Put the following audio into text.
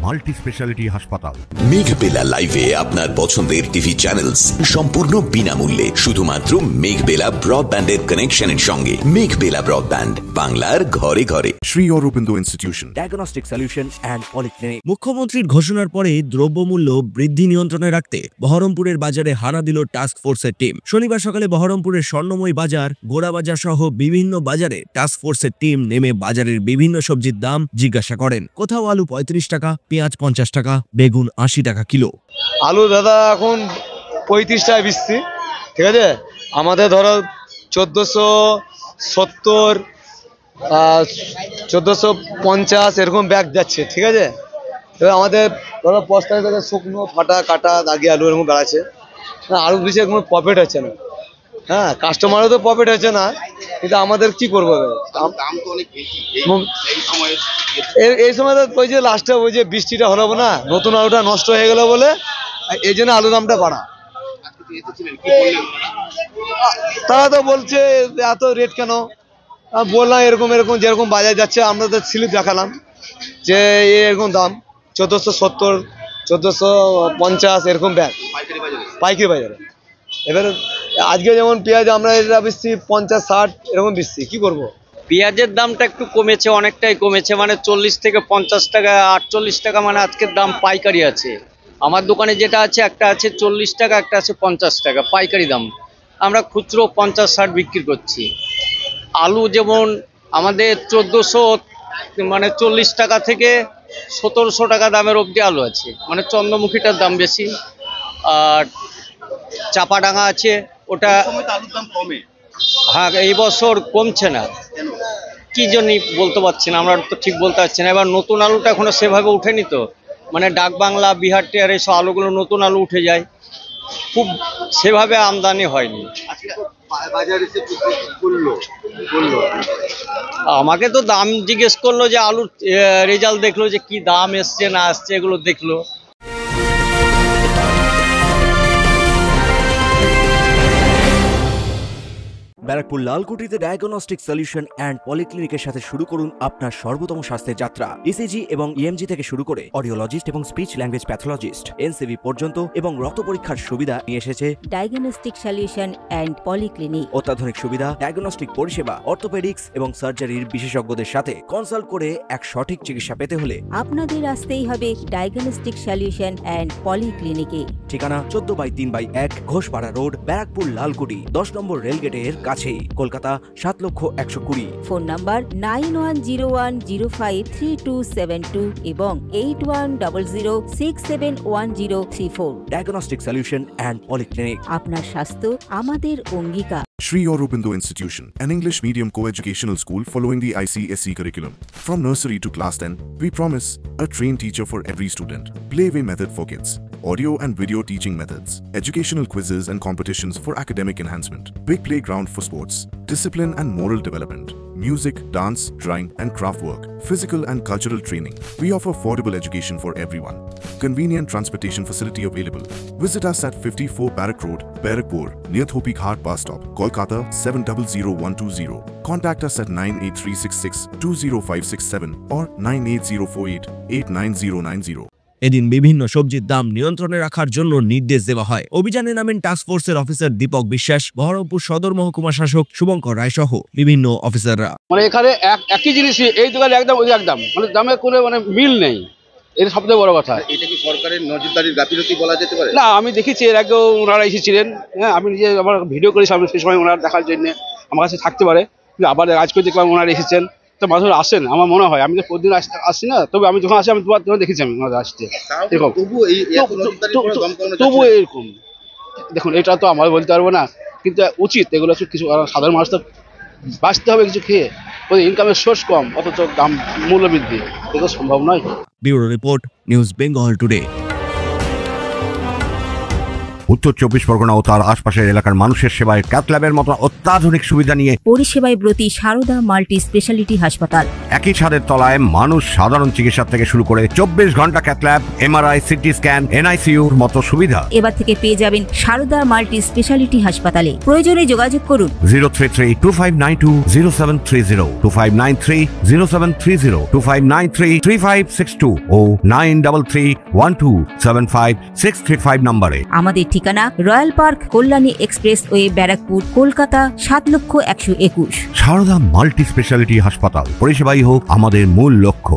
Multi speciality হাসপাতাল। মেঘবেলা লাইভে আপনার পছন্দের টিভি চ্যানেলস সম্পূর্ণ বিনামূল্যে, শুধুমাত্র মেঘবেলা ব্রডব্যান্ডের কানেকশনের সঙ্গে। মেঘবেলা ব্রডব্যান্ড, বাংলার ঘরে ঘরে। Shri Aurobindo institution, diagnostic solution and polyclinic. মুখ্যমন্ত্রীর ঘোষণার পরে দ্রব্যমূল্য বৃদ্ধি নিয়ন্ত্রণে রাখতে বহরমপুরের বাজারে হানা দিল টাস্ক ফোর্সের টিম। শনিবার সকালে বহরমপুরের স্বর্ণময় বাজার, গোড়াবাজার সহ বিভিন্ন বাজারে টাস্ক ফোর্সের টিম নেমে বাজারের বিভিন্ন সবজির দাম জিজ্ঞাসা করেন। কোথাও আলু 35 টাকা, পেঁয়াজ 50 টাকা, বেগুন 80 টাকা কিলো। আলু দাদা এখন 35 টাকা বিক্রি, ঠিক আছে। আমাদের ধরো 1470, 1450 এরকম ব্যাগ যাচ্ছে, ঠিক আছে। এবার আমাদের ধরো বস্তায় থেকে শুকনো ফাটা কাটা দাগি আলু এরকম বেড়াচ্ছে। আলু বেশি কোনো প্রফিট হচ্ছে না, হ্যাঁ, কাস্টমারও তো প্রফিট হচ্ছে না, কিন্তু আমাদের কি করবো? এই সময় ওই যে লাস্টে ওই যে বৃষ্টিটা হলো না, নতুন আলুটা নষ্ট হয়ে গেল বলে এই জন্য আলুর দামটা বাড়া। তারা তো বলছে এত রেট কেন, বললাম এরকম এরকম যেরকম বাজার যাচ্ছে আমরা তো স্লিপ দেখালাম যে এরকম দাম 1470, 1450 এরকম ব্যাগ পাইকারি বাজারে। এবার আজকে যেমন পেঁয়াজ আমরা এটা বেশি 50-60 এরকম বেশি, কি করবো? পেঁয়াজের দামটা একটু কমেছে, অনেকটাই কমেছে, মানে 40 থেকে 50 টাকা, 48 টাকা মানে আজকের দাম পাইকারি আছে। আমার দোকানে যেটা আছে, একটা আছে 40 টাকা, একটা আছে 50 টাকা পাইকারি দাম। আমরা খুচরো 50-60 বিক্রি করছি। আলু যেমন আমাদের 1400 মানে 40 টাকা থেকে 1700 টাকা দামের অবধি আলু আছে, মানে চন্দ্রমুখীটার দাম বেশি। আর চাপাডাঙ্গা আছে, ওটা আলুর দাম কমে, হ্যাঁ এই বছর কমছে না, কি জন্য বলতে পারছি না, আমরা তো ঠিক বলতে পারছি না। এবার নতুন আলুটা এখনো সেভাবে উঠেনি তো, মানে ডাক বাংলা, বিহার টিহার এইসব আলুগুলো নতুন আলু উঠে যায়, খুব সেভাবে আমদানি হয়নি। আমাকে তো দাম জিজ্ঞেস করলো, যে আলুর রেজাল্ট দেখলো, যে কি দাম এসছে না আসছে এগুলো দেখলো। ব্যারাকপুর লালকুটিতে ডায়াগনস্টিক সলিউশন অ্যান্ড পলিক্লিনিকের সাথে শুরু করুন আপনার সর্বোত্তম স্বাস্থ্যের যাত্রা। ইসিজি এবং ইএমজি থেকে শুরু করে অডিওলজিস্ট এবং স্পিচ ল্যাঙ্গুয়েজ প্যাথোলজিস্ট, এনসিভি পর্যন্ত এবং রক্ত পরীক্ষার সুবিধা নিয়ে এসেছে ডায়াগনস্টিক সলিউশন অ্যান্ড পলিক্লিনিক। অত্যাধুনিক সুবিধা, ডায়াগনস্টিক পরিষেবা, অর্থোপেডিক্স এবং সার্জারির বিশেষজ্ঞদের সাথে কনসাল্ট করে এক সঠিক চিকিৎসা পেতে হলে আপনাদের আসতেই হবে ডায়াগনস্টিক সলিউশন অ্যান্ড পলিক্লিনিকে। ঠিকানা 14/3/1 ঘোষপাড়া রোড, ব্যারাকপুর লালকুটি, 10 নম্বর রেলগেটের কাছেই, কলকাতা 7,120,000। ফোন নাম্বার 9101053272 এবং 8100671034। Diagnostic solution and polyclinic. আপনার স্বাস্থ্য আমাদের অঙ্গীকার। Sri Aurobindo Institution, an English medium co-educational school following the ICSE curriculum. From nursery to class 10, we promise a trained teacher for every student. Playway method for kids, audio and video teaching methods, educational quizzes and competitions for academic enhancement, big playground for sports, discipline and moral development, music, dance, drawing and craft work, physical and cultural training. We offer affordable education for everyone. Convenient transportation facility available. Visit us at 54 Barrack Road, Barakpur, near Thopi Ghat bus stop, Kolkata 700120. Contact us at 98366-20567 or 98048-89090. এদিন বিভিন্ন সবজির দাম নিয়ন্ত্রণে রাখার জন্য নির্দেশ দেওয়া হয়। অভিযানে নামেন টাস্ক ফোর্সের অফিসার দীপক বিশ্বাস, বহরমপুর সদর মহকুমা শাসক শুভঙ্কর রায় সহ বিভিন্ন অফিসাররা। মানে এখানে একই জিনিসই এই দোকানে একদম ওই একদম, মানে দামের কোনো মানে মিল নেই, এটা সবথেকে বড় কথা। এটা কি সরকারের নজরদারির গাফিলতি বলা যেতে পারে? না, আমি দেখেছি এর আগেও ওনারা এসেছিলেন, হ্যাঁ, আমি নিজে আমার ভিডিও করেছি, আমি সেই সময় ওনারা দেখার জন্য আমার কাছে থাকতে পারে, কিন্তু আবার আজকে দেখলাম ওনারা এসেছেন, তো মানুষ আসেন আমার মনে হয়, আমি তো প্রতিদিন আসছি না, তবে আমি যখন আসি আমি দুবার দেখেছি আমি ওনারা আসতে, এরকম তবু এরকম। দেখুন, এটা তো আমার বলতে পারবো না, কিন্তু উচিত এগুলো কিছু, সাধারণ মানুষ তো বাঁচতে হবে কিছু খেয়ে, ইনকামের সোর্স কম, অথচ দাম মূল্য বৃদ্ধি, এগুলো সম্ভব নয়। Bureau report, news Bengal today. উত্তর 24 পরগনা ও তার আশপাশের এলাকার মানুষের সেবায় ক্যাথ ল্যাবের মতো অত্যাধুনিক সুবিধা নিয়ে পরিষেবায় ব্রতী সারদা মাল্টি স্পেশালিটি হাসপাতাল। একই ছাদের তলায় মানুষ সাধারণ চিকিৎসা থেকে শুরু করে 24 ঘন্টা cath lab, MRI, CT scan, এনআইসিইউর মতো সুবিধা। এবার থেকে পেয়ে যাবেন সারদা মাল্টি স্পেশালিটি হাসপাতালে। প্রয়োজনে যোগাযোগ করুন 033-2592-0730, 2593-0730, 2593-3562 ও 9331275635 নম্বরে। আমাদের ঠিকানা royal park, Kalyani expressway, Barrackpore, Kolkata 7,121,000। Sarada multi speciality হাসপাতাল, পরিষেবাই হোক আমাদের মূল লক্ষ্য।